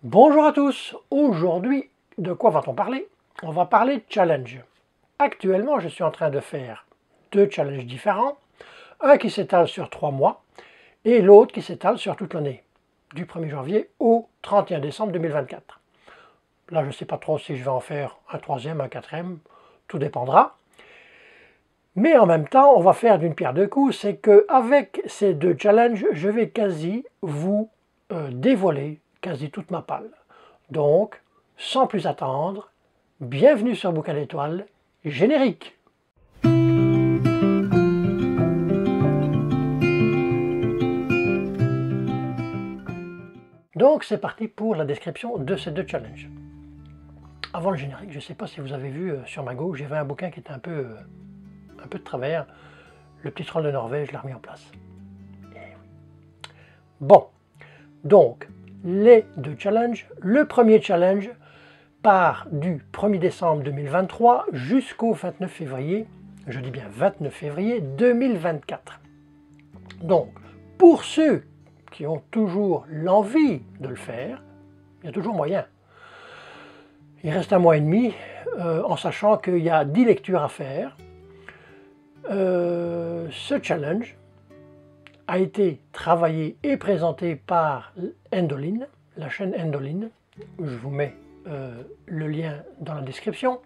Bonjour à tous, aujourd'hui de quoi va-t-on parler? On va parler de challenge. Actuellement je suis en train de faire deux challenges différents, un qui s'étale sur 3 mois et l'autre qui s'étale sur toute l'année, du 1er janvier au 31 décembre 2024. Là je ne sais pas trop si je vais en faire un troisième, un quatrième, tout dépendra. Mais en même temps on va faire d'une pierre deux coups, c'est qu'avec ces deux challenges je vais quasi vous dévoiler quasi toute ma palle. Donc, sans plus attendre, bienvenue sur Bouquin d'étoiles, générique. Donc c'est parti pour la description de ces deux challenges. Avant le générique, je ne sais pas si vous avez vu sur ma gauche, j'avais un bouquin qui était un peu de travers. Le petit troll de Norvège, je l'ai remis en place. Et oui. Bon, donc, les deux challenges. Le premier challenge part du 1er décembre 2023 jusqu'au 29 février, je dis bien 29 février 2024. Donc, pour ceux qui ont toujours l'envie de le faire, il y a toujours moyen. Il reste un mois et demi, en sachant qu'il y a 10 lectures à faire. Ce challenge a été travaillé et présenté par Endoline, la chaîne Endoline. Je vous mets le lien dans la description.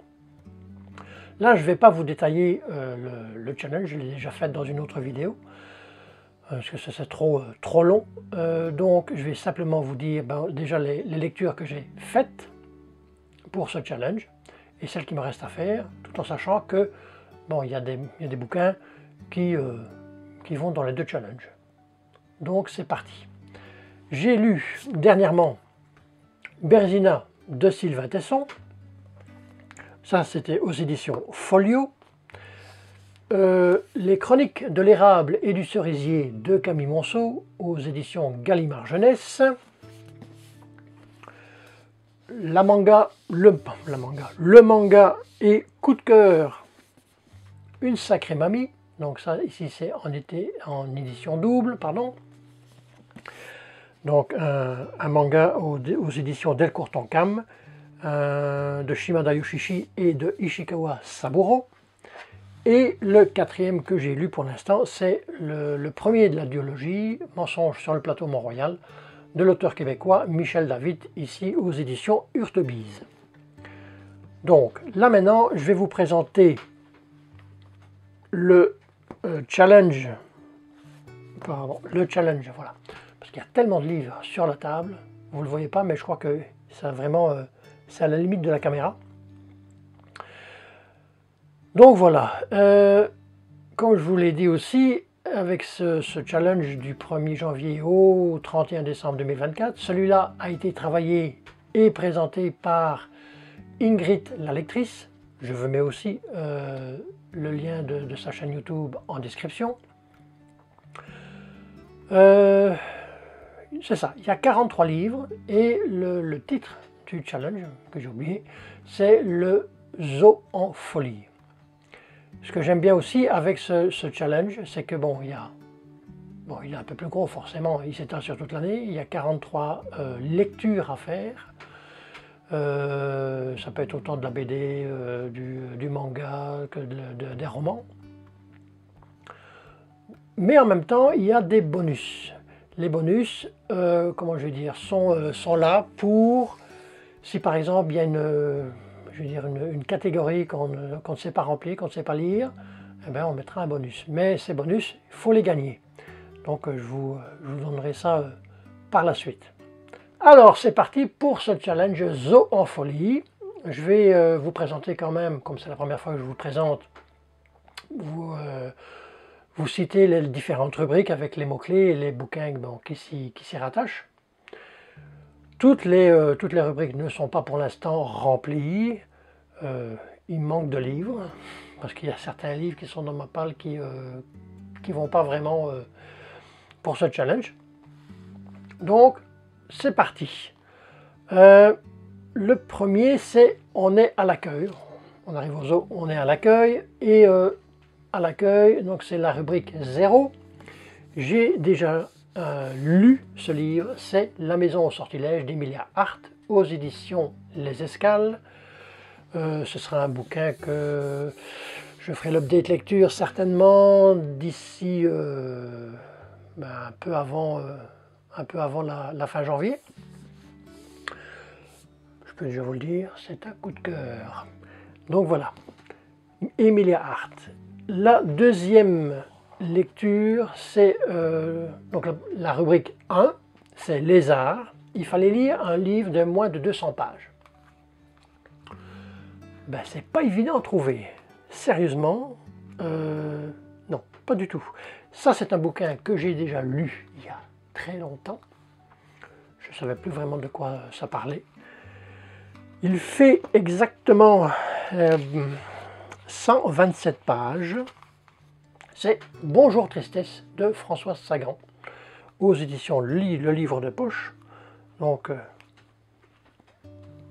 Là, je ne vais pas vous détailler le challenge, je l'ai déjà fait dans une autre vidéo, parce que c'est trop long. Donc, je vais simplement vous dire déjà les lectures que j'ai faites pour ce challenge et celles qui me restent à faire, tout en sachant que bon, il y a des bouquins qui vont dans les deux challenges. Donc c'est parti. J'ai lu dernièrement Berzina de Sylvain Tesson. Ça c'était aux éditions Folio. Les Chroniques de l'érable et du cerisier de Camille Monceau aux éditions Gallimard Jeunesse. Le manga et coup de cœur, une sacrée mamie. Donc ça ici c'est en édition double, pardon. Donc un manga aux éditions Delcourt Tonkam de Shimada Yoshishi et de Ishikawa Saburo. Et le quatrième que j'ai lu pour l'instant, c'est le premier de la duologie, Mensonge sur le plateau Mont-Royal, de l'auteur québécois Michel David, ici aux éditions Hurtebise. Donc là maintenant, je vais vous présenter le challenge, voilà, parce qu'il y a tellement de livres sur la table, vous ne le voyez pas, mais je crois que ça vraiment, c'est à la limite de la caméra. Donc voilà, comme je vous l'ai dit aussi, avec ce challenge du 1er janvier au 31 décembre 2024, celui-là a été travaillé et présenté par Ingrid la lectrice. Je vous mets aussi le lien de sa chaîne YouTube en description. C'est ça, il y a 43 livres et le titre du challenge, que j'ai oublié, c'est le Zoo en folie. Ce que j'aime bien aussi avec ce challenge, c'est que bon, il est un peu plus gros forcément, il s'étale sur toute l'année, il y a 43 lectures à faire. Ça peut être autant de la BD, du manga que des romans. Mais en même temps, il y a des bonus. Les bonus, comment je vais dire, sont là pour, si par exemple il y a une catégorie qu'on ne sait pas remplir, qu'on ne sait pas lire, eh bien on mettra un bonus. Mais ces bonus, il faut les gagner. Donc je vous donnerai ça par la suite. Alors c'est parti pour ce challenge Zoo en folie. Je vais vous présenter quand même, comme c'est la première fois que je vous présente, vous citer les différentes rubriques avec les mots-clés et les bouquins qui s'y rattachent. Toutes les rubriques ne sont pas pour l'instant remplies. Il manque de livres, parce qu'il y a certains livres qui sont dans ma palle qui ne vont pas vraiment pour ce challenge. Donc, c'est parti. Le premier, c'est on est à l'accueil. On arrive au zoo, on est à l'accueil. Et à l'accueil, donc c'est la rubrique 0. J'ai déjà lu ce livre, c'est La Maison au sortilège d'Emilia Hart aux éditions Les Escales. Ce sera un bouquin que je ferai l'update lecture certainement d'ici un peu avant la fin janvier. Je peux déjà vous le dire, c'est un coup de cœur. Donc voilà, Emilia Hart. La deuxième lecture, c'est donc la rubrique 1, c'est Lézard. Il fallait lire un livre de moins de 200 pages. Ben, c'est pas évident à trouver. Sérieusement, non, pas du tout. Ça, c'est un bouquin que j'ai déjà lu il y a très longtemps. Je ne savais plus vraiment de quoi ça parlait. Il fait exactement 127 pages. C'est Bonjour Tristesse de Françoise Sagan aux éditions Le Livre de Poche. Donc,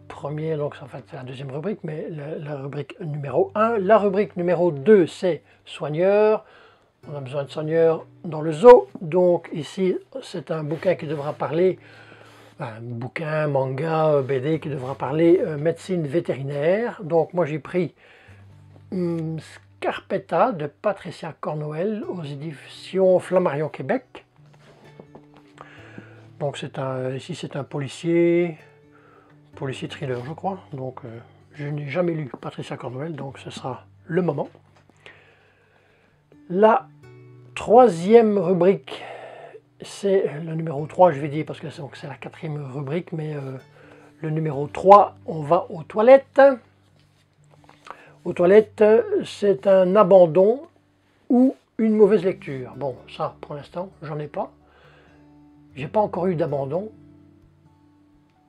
premier, donc en fait c'est la deuxième rubrique, mais la rubrique numéro 1. La rubrique numéro 2, c'est Soigneur. On a besoin de soigneurs dans le zoo. Donc ici, c'est un bouquin qui devra parler, un bouquin, manga, BD qui devra parler médecine vétérinaire. Donc moi j'ai pris Scarpetta de Patricia Cornouel aux éditions Flammarion Québec. Donc ici c'est un policier thriller je crois. Donc je n'ai jamais lu Patricia Cornouel, donc ce sera le moment. La troisième rubrique, c'est le numéro 3, je vais dire, parce que c'est la quatrième rubrique, mais le numéro 3, on va aux toilettes. Aux toilettes, c'est un abandon ou une mauvaise lecture. Bon, ça, pour l'instant, j'en ai pas. J'ai pas encore eu d'abandon,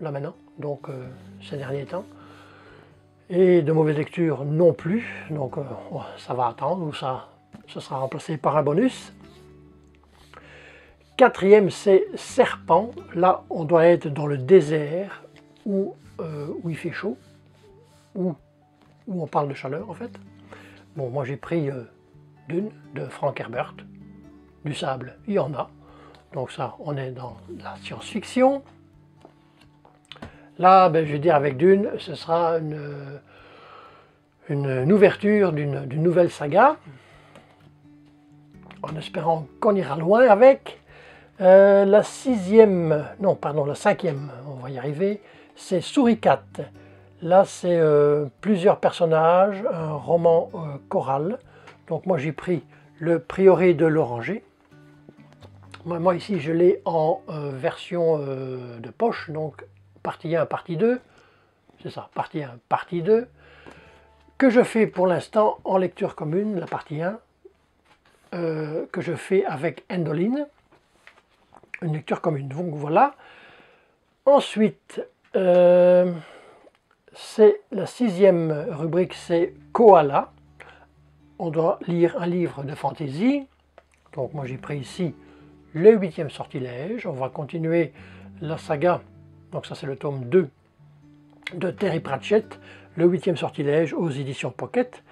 là maintenant, donc ces derniers temps. Et de mauvaise lecture non plus, donc ça va attendre, ou ça sera remplacé par un bonus. Quatrième, c'est Serpent. Là, on doit être dans le désert où il fait chaud, où on parle de chaleur en fait. Bon, moi j'ai pris Dune de Frank Herbert. Du sable, il y en a. Donc ça, on est dans la science-fiction. Là, ben, je vais dire avec Dune, ce sera une ouverture d'une nouvelle saga, en espérant qu'on ira loin avec. La cinquième, on va y arriver, c'est Souricat. Là, c'est plusieurs personnages, un roman choral. Donc moi, j'ai pris Le Prieuré de l'Oranger. Moi, ici, je l'ai en version de poche, donc partie 1, partie 2. C'est ça, partie 1, partie 2. Que je fais pour l'instant en lecture commune, la partie 1, que je fais avec Endoline. Une lecture commune, donc voilà. Ensuite, c'est la sixième rubrique, c'est Koala. On doit lire un livre de fantaisie. Donc moi j'ai pris ici le 8e sortilège. On va continuer la saga, donc ça c'est le tome 2 de Terry Pratchett, le 8e sortilège aux éditions Pocket.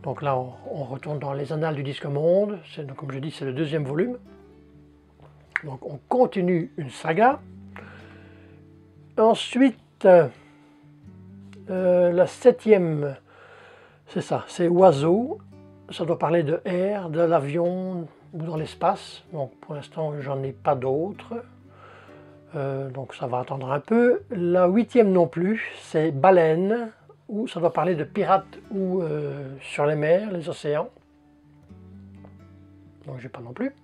Donc là on retourne dans les annales du Disque Monde. Comme je dis, c'est le deuxième volume. Donc on continue une saga. Ensuite, la septième, c'est ça, c'est Oiseau. Ça doit parler de air, de l'avion ou dans l'espace. Donc pour l'instant, j'en ai pas d'autres. Donc ça va attendre un peu. La huitième non plus, c'est Baleine, où ça doit parler de pirates ou sur les mers, les océans. Donc j'ai pas non plus.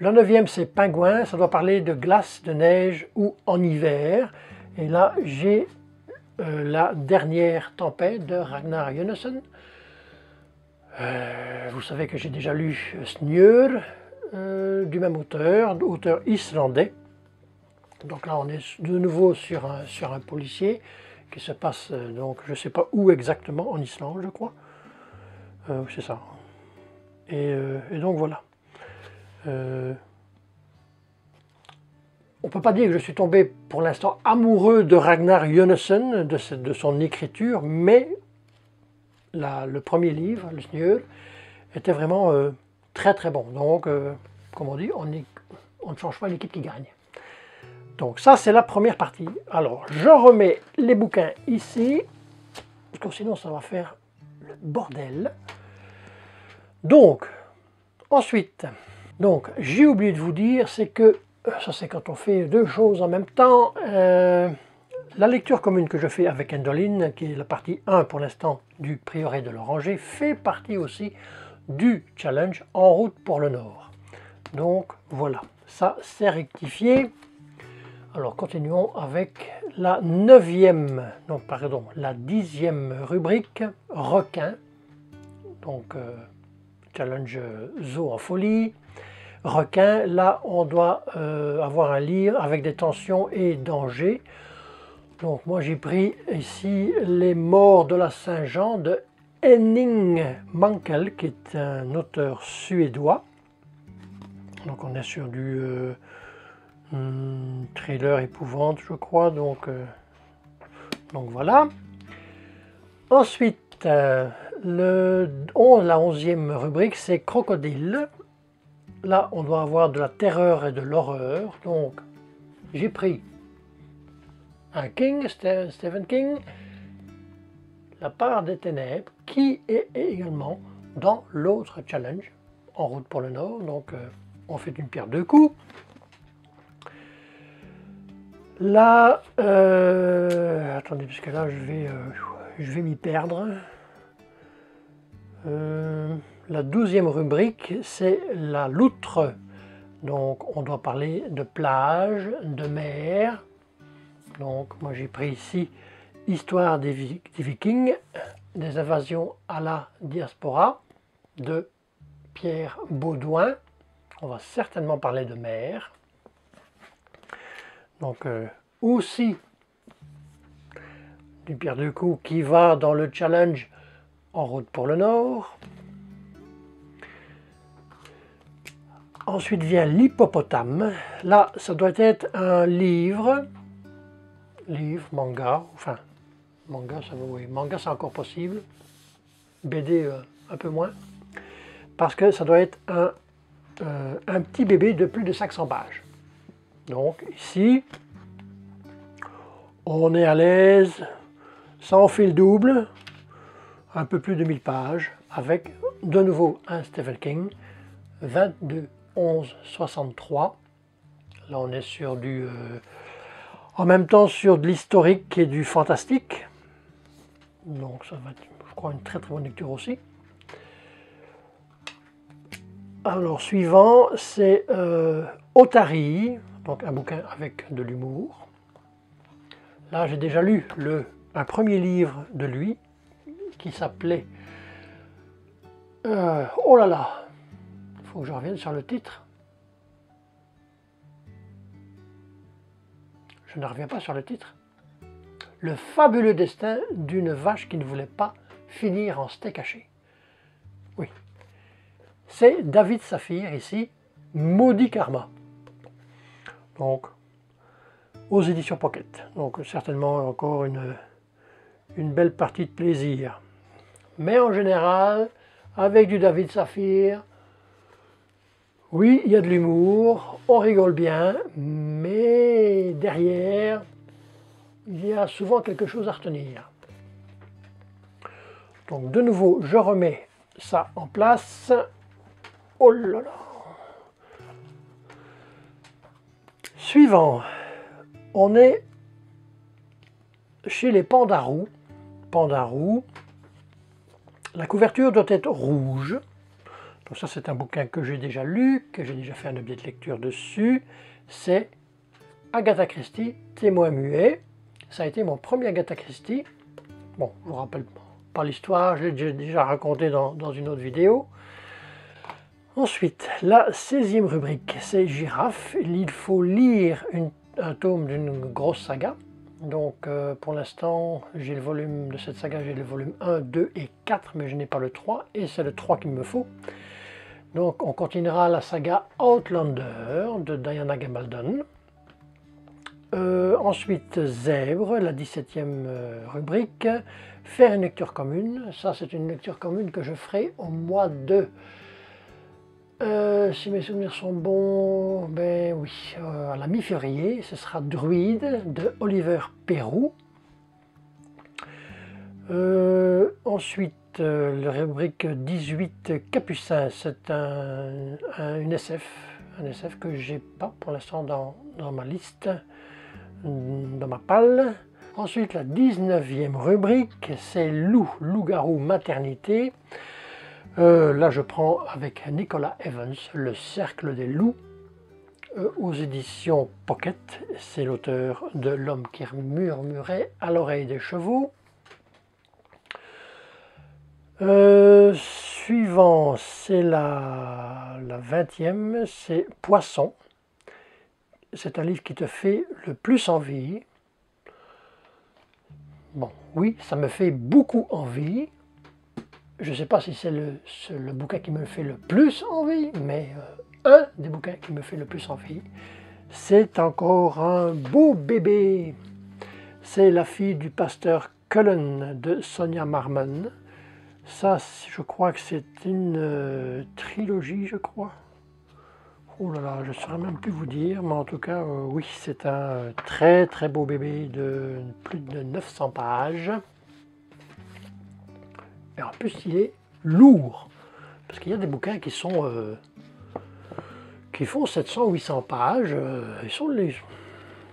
La neuvième, c'est Pingouin, ça doit parler de glace, de neige ou en hiver. Et là, j'ai la dernière tempête de Ragnar Jonasson. Vous savez que j'ai déjà lu Snjør, du même auteur islandais. Donc là, on est de nouveau sur un policier qui se passe, donc je ne sais pas où exactement, en Islande, je crois. C'est ça. Et donc voilà. On ne peut pas dire que je suis tombé pour l'instant amoureux de Ragnar Jonasson, de son écriture, mais le premier livre, le Snjør, était vraiment très très bon. Donc, comme on dit, on ne change pas l'équipe qui gagne. Donc ça, c'est la première partie. Alors, je remets les bouquins ici, parce que sinon ça va faire le bordel. Donc, ensuite, j'ai oublié de vous dire, c'est que, ça c'est quand on fait deux choses en même temps, la lecture commune que je fais avec Endolin, qui est la partie 1 pour l'instant du prieuré de l'Oranger, fait partie aussi du challenge En route pour le Nord. Donc voilà, ça c'est rectifié. Alors continuons avec la 10e rubrique, requin. Donc challenge zoo en folie. Requin, là on doit avoir un livre avec des tensions et dangers. Donc moi j'ai pris ici Les Morts de la Saint-Jean de Henning Mankell, qui est un auteur suédois. Donc on est sur du thriller épouvante, je crois. Donc voilà. Ensuite, la 11e rubrique, c'est Crocodile. Là, on doit avoir de la terreur et de l'horreur. Donc, j'ai pris un King, Stephen King, La part des ténèbres, qui est également dans l'autre challenge, En route pour le Nord. Donc, on fait une pierre deux coups. Là, attendez, parce que là, je vais m'y perdre. La 12e rubrique, c'est la loutre. Donc, on doit parler de plage, de mer. Donc, moi, j'ai pris ici Histoire des Vikings, des invasions à la diaspora, de Pierre Baudouin. On va certainement parler de mer. Donc, aussi d'une pierre deux coups qui va dans le challenge En route pour le Nord. Ensuite vient l'hippopotame. Là, ça doit être un livre, manga, enfin, manga, oui, manga c'est encore possible, BD un peu moins, parce que ça doit être un petit bébé de plus de 500 pages. Donc ici, on est à l'aise, sans fil double, un peu plus de 1000 pages, avec de nouveau un Stephen King, 22-11-63. Là on est sur du... en même temps sur de l'historique et du fantastique. Donc ça va être, je crois, une très très bonne lecture aussi. Alors suivant, c'est Otari, donc un bouquin avec de l'humour. Là j'ai déjà lu un premier livre de lui, qui s'appelait... oh là là, il faut que je revienne sur le titre. Je ne reviens pas sur le titre. Le fabuleux destin d'une vache qui ne voulait pas finir en steak haché. Oui. C'est David Saphir ici, Maudit Karma. Donc, aux éditions Pocket. Donc, certainement encore une belle partie de plaisir. Mais en général, avec du David Saphir, oui, il y a de l'humour, on rigole bien, mais derrière, il y a souvent quelque chose à retenir. Donc de nouveau, je remets ça en place. Oh là là! Suivant, on est chez les Pandarous. Pandarous. La couverture doit être rouge. Donc ça, c'est un bouquin que j'ai déjà lu, que j'ai déjà fait un objet de lecture dessus. C'est Agatha Christie, Témoin muet. Ça a été mon premier Agatha Christie. Bon, je ne vous rappelle pas l'histoire, je l'ai déjà raconté dans une autre vidéo. Ensuite, la 16e rubrique, c'est Girafe. Il faut lire un tome d'une grosse saga. Donc pour l'instant, j'ai le volume de cette saga, j'ai le volume 1, 2 et 4, mais je n'ai pas le 3, et c'est le 3 qu'il me faut. Donc on continuera la saga Outlander de Diana Gabaldon. Ensuite, Zèbre, la 17e rubrique, faire une lecture commune. Ça, c'est une lecture commune que je ferai au mois de Si mes souvenirs sont bons, ben oui, à la mi-février, ce sera Druide de Oliver Perroux. Ensuite, la rubrique 18 Capucin, c'est une SF que j'ai pas pour l'instant dans ma liste, dans ma palle. Ensuite, la 19e rubrique, c'est Loup-garou maternité. Là, je prends avec Nicolas Evans, Le Cercle des loups, aux éditions Pocket. C'est l'auteur de L'homme qui murmurait à l'oreille des chevaux. Suivant, c'est la 20e, c'est Poisson. C'est un livre qui te fait le plus envie. Bon, oui, ça me fait beaucoup envie. Je ne sais pas si c'est le bouquin qui me fait le plus envie, mais un des bouquins qui me fait le plus envie. C'est encore un beau bébé. C'est La fille du pasteur Cullen de Sonia Marmon. Ça, je crois que c'est une trilogie, je crois. Oh là là, je ne saurais même plus vous dire, mais en tout cas, oui, c'est un très très beau bébé de plus de 900 pages. Et en plus, il est lourd, parce qu'il y a des bouquins qui font 700-800 pages,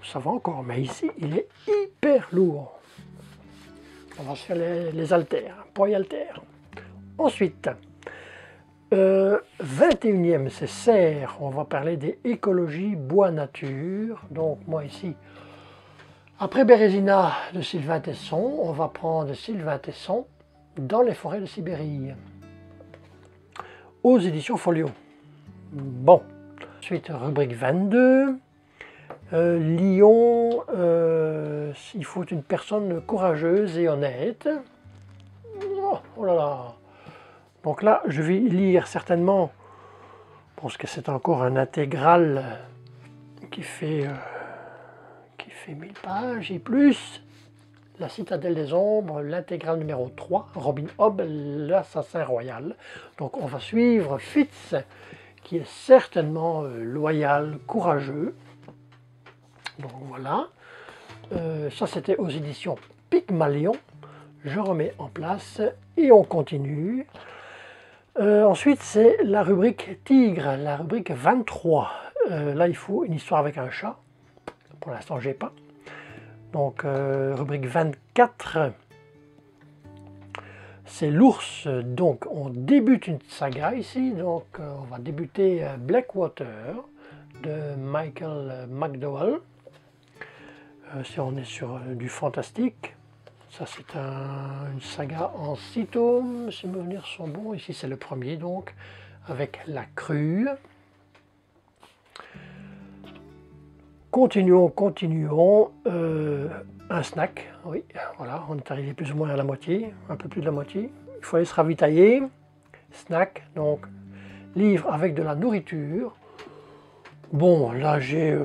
ça va encore, mais ici, il est hyper lourd. On va se faire les haltères, poids et haltères. Ensuite, 21e, c'est Serre. On va parler des écologies bois-nature. Donc, moi ici, après Bérésina de Sylvain Tesson, on va prendre Sylvain Tesson dans les forêts de Sibérie, aux éditions Folio. Bon, ensuite, rubrique 22. Lyon, il faut une personne courageuse et honnête. Oh là là. Donc là, je vais lire certainement, parce que c'est encore un intégral qui fait 1000 pages et plus. La Citadelle des Ombres, l'intégrale numéro 3, Robin Hobb, l'assassin royal. Donc on va suivre Fitz, qui est certainement loyal, courageux. Donc voilà, ça c'était aux éditions Pygmalion. Je remets en place et on continue. Ensuite c'est la rubrique Tigre, la rubrique 23. Là il faut une histoire avec un chat. Pour l'instant j'ai pas. Donc rubrique 24. C'est l'ours. Donc on débute une saga ici. Donc on va débuter Blackwater de Michael McDowell. Si on est sur du fantastique, ça c'est une saga en 6 tomes, si mes souvenirs sont bons. Ici c'est le premier donc, avec La Crue. Continuons, un snack, oui, voilà, on est arrivé plus ou moins à la moitié, un peu plus de la moitié. Il faut aller se ravitailler, snack, donc livre avec de la nourriture. Bon, là j'ai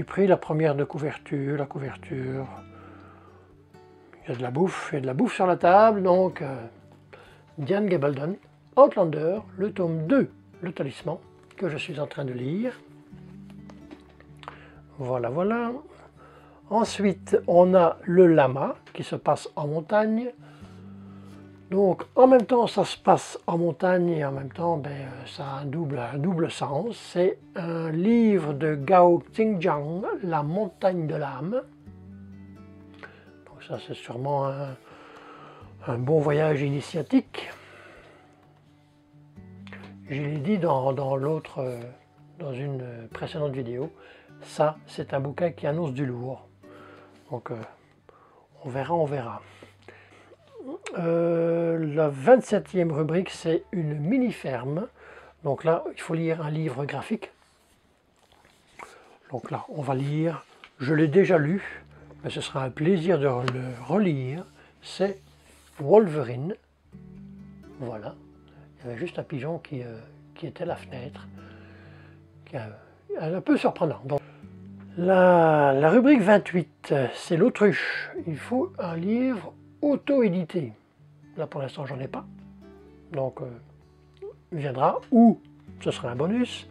pris la première de couverture, il y a de la bouffe, sur la table, donc Diane Gabaldon, Outlander, le tome 2, Le Talisman, que je suis en train de lire. Voilà, voilà. Ensuite, on a Le Lama, qui se passe en montagne. Donc, en même temps, ça se passe en montagne et en même temps, ça a un double sens. C'est un livre de Gao Xingjiang, La montagne de l'âme. Donc ça, c'est sûrement un bon voyage initiatique. Je l'ai dit dans une précédente vidéo, ça, c'est un bouquin qui annonce du lourd. Donc, on verra. La 27e rubrique, c'est une mini-ferme. Donc là, il faut lire un livre graphique. Donc là, on va lire, je l'ai déjà lu, mais ce sera un plaisir de le relire. C'est Wolverine. Voilà. Il y avait juste un pigeon qui était à la fenêtre. Un peu surprenant. Donc, la rubrique 28, c'est l'autruche. Il faut un livre auto-édité. Là pour l'instant j'en ai pas. Donc il viendra, ou ce sera un bonus.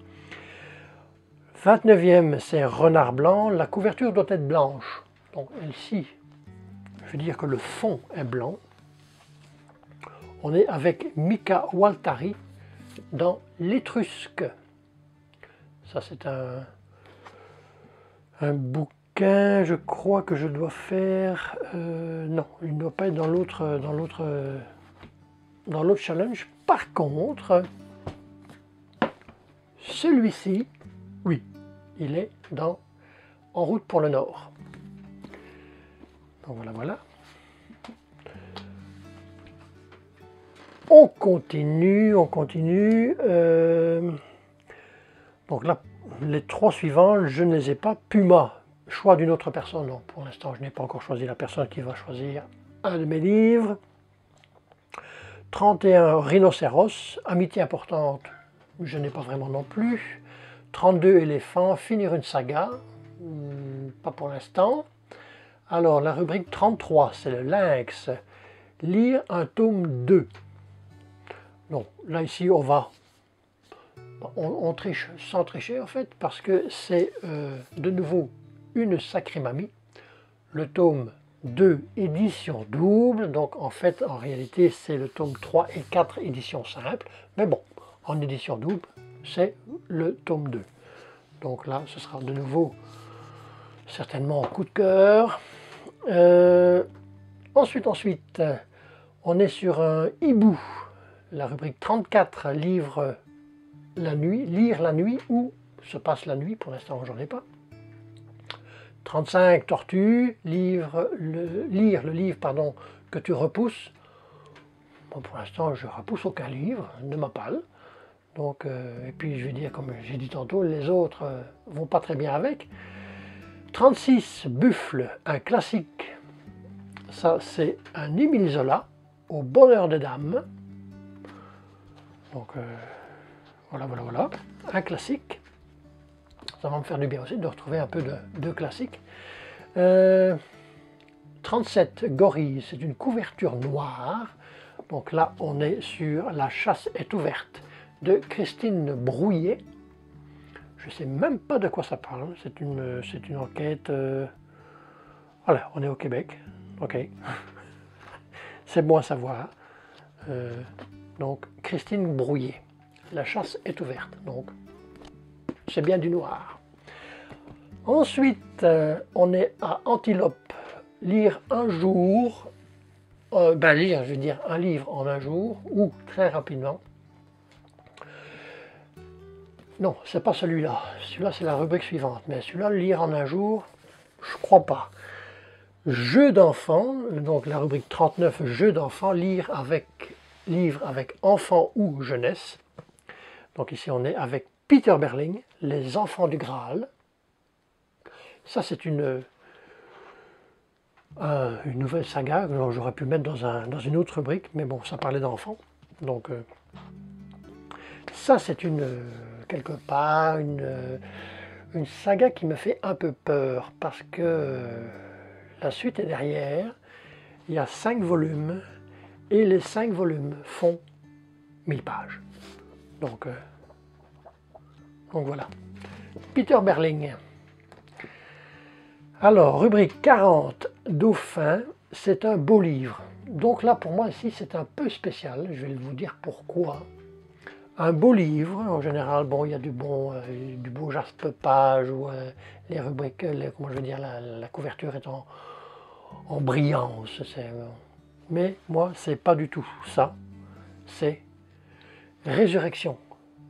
29e, c'est Renard blanc. La couverture doit être blanche. Donc ici, je veux dire que le fond est blanc. On est avec Mika Waltari dans L'Étrusque. Ça, c'est un bouquin, je crois que je dois faire... non, il ne doit pas être dans l'autre challenge. Par contre, celui-ci, oui, il est dans En route pour le Nord. Donc voilà, voilà. On continue, on continue. Donc là, les trois suivants, je ne les ai pas. Puma, choix d'une autre personne. Non, pour l'instant, je n'ai pas encore choisi la personne qui va choisir un de mes livres. 31, Rhinocéros, amitié importante, je n'ai pas vraiment non plus. 32, éléphants, finir une saga, pas pour l'instant. Alors, la rubrique 33, c'est le lynx, lire un tome 2. Donc, là, ici, on triche sans tricher, en fait, parce que c'est de nouveau une sacrée mamie. Le tome 2, édition double. Donc, en fait, en réalité, c'est le tome 3 et 4, édition simple. Mais bon, en édition double, c'est le tome 2. Donc là, ce sera de nouveau certainement un coup de cœur. Ensuite, on est sur un hibou. La rubrique 34, livre la nuit, lire la nuit, où se passe la nuit, pour l'instant j'en ai pas. 35, tortue, lire le livre pardon, que tu repousses. Bon, pour l'instant je repousse aucun livre de ma palle. Donc, et puis je vais dire, comme j'ai dit tantôt, les autres vont pas très bien avec. 36, Buffle, un classique. Ça, c'est un Émile Zola, Au bonheur des dames. Donc, voilà, un classique. Ça va me faire du bien aussi de retrouver un peu de classique. 37, Gorille, c'est une couverture noire. Donc là, on est sur La chasse est ouverte de Christine Brouillet. Je ne sais même pas de quoi ça parle. C'est une enquête. Voilà, on est au Québec. Ok. C'est bon à savoir. Donc, Christine Brouillet. La chasse est ouverte. Donc, c'est bien du noir. Ensuite, on est à Antilope. Lire un jour. Lire, je veux dire, un livre en un jour ou très rapidement. Non, c'est pas celui-là. Celui-là, c'est la rubrique suivante. Mais celui-là, lire en un jour, je crois pas. Jeux d'enfants, donc la rubrique 39, jeux d'enfants, livre avec enfants ou jeunesse. Donc ici, on est avec Peter Berling, Les enfants du Graal. Ça, c'est une nouvelle saga que j'aurais pu mettre dans une autre rubrique, mais bon, ça parlait d'enfants. Donc, ça, c'est quelque part une saga qui me fait un peu peur parce que la suite est derrière. Il y a 5 volumes et les 5 volumes font 1000 pages. Donc voilà. Peter Berling. Alors, rubrique 40, Dauphin, c'est un beau livre. Donc là, pour moi, ici, c'est un peu spécial. Je vais vous dire pourquoi. Un beau livre, en général, bon, il y a du beau jaspe-page, ou les rubriques, comment je veux dire, la couverture est en brillance. Mais moi, c'est pas du tout ça. C'est Résurrection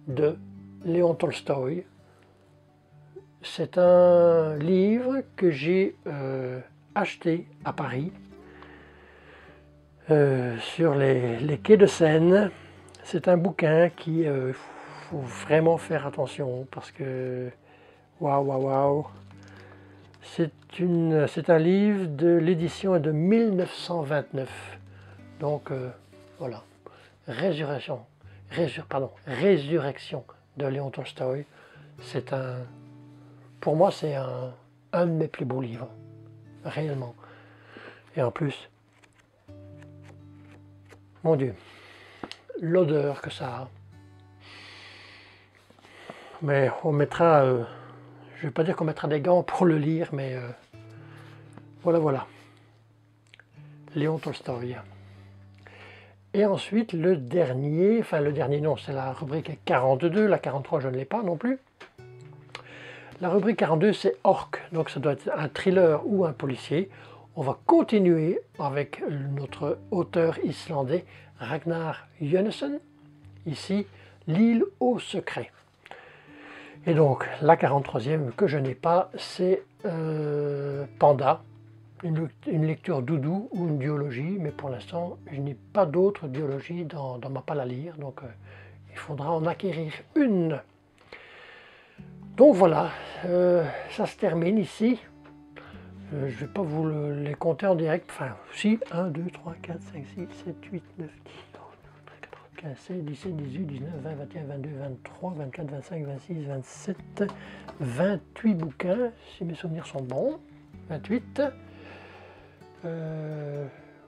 de Léon Tolstoï. C'est un livre que j'ai acheté à Paris, sur les quais de Seine. C'est un bouquin qui faut vraiment faire attention parce que waouh. C'est un livre de l'édition de 1929. Donc voilà. Résurrection de Léon Tolstoï. Pour moi, c'est un de mes plus beaux livres, réellement. Et en plus, mon Dieu, l'odeur que ça a. Mais on mettra, je ne vais pas dire qu'on mettra des gants pour le lire, mais voilà, voilà. Léon Tolstoï. Et ensuite, le dernier non, c'est la rubrique 42, la 43 je ne l'ai pas non plus. La rubrique 42 c'est Orc, donc ça doit être un thriller ou un policier. On va continuer avec notre auteur islandais Ragnar Jónasson, ici L'île au secret. Et donc la 43e que je n'ai pas, c'est Panda, une lecture doudou ou une biologie, mais pour l'instant je n'ai pas d'autre biologie dans ma palle à lire, donc il faudra en acquérir une. Donc voilà, ça se termine ici. Je ne vais pas vous les compter en direct, enfin si, 1, 2, 3, 4, 5, 6, 7, 8, 9, 10, 15, 16, 17, 18, 19, 20, 21, 22, 23, 24, 25, 26, 27, 28 bouquins, si mes souvenirs sont bons, 28,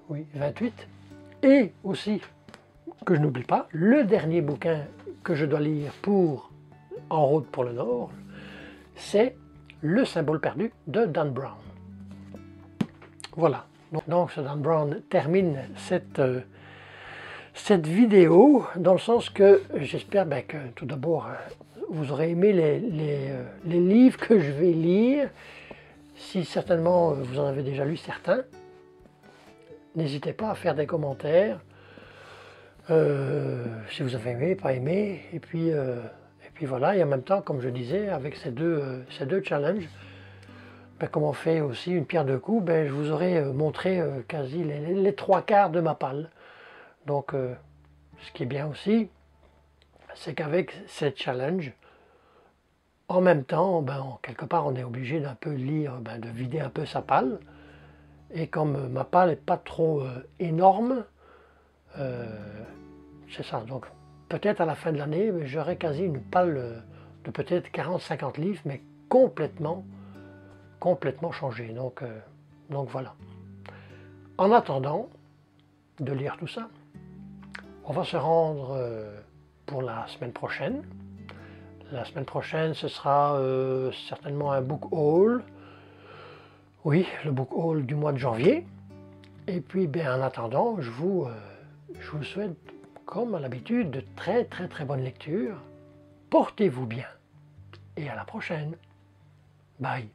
oui, 28, et aussi, que je n'oublie pas, le dernier bouquin que je dois lire pour En route pour le Nord, c'est Le symbole perdu de Dan Brown. Voilà, donc ce Dan Brown termine cette vidéo, dans le sens que j'espère que tout d'abord vous aurez aimé les livres que je vais lire. Si certainement vous en avez déjà lu certains, n'hésitez pas à faire des commentaires, si vous avez aimé, pas aimé, et puis voilà, et en même temps, comme je disais, avec ces deux challenges, comme on fait aussi une pierre deux coups, je vous aurai montré quasi les trois quarts de ma palle. Donc, ce qui est bien aussi, c'est qu'avec ces challenges, en même temps, quelque part, on est obligé d'un peu lire, de vider un peu sa palle. Et comme ma palle n'est pas trop énorme, c'est ça. Donc, peut-être à la fin de l'année, j'aurai quasi une palle de peut-être 40-50 livres, mais complètement changée. Donc voilà. En attendant de lire tout ça, on va se rendre pour la semaine prochaine. La semaine prochaine, ce sera certainement un book haul. Oui, le book haul du mois de janvier. Et puis, en attendant, je vous souhaite, comme à l'habitude, de très bonnes lectures. Portez-vous bien et à la prochaine. Bye.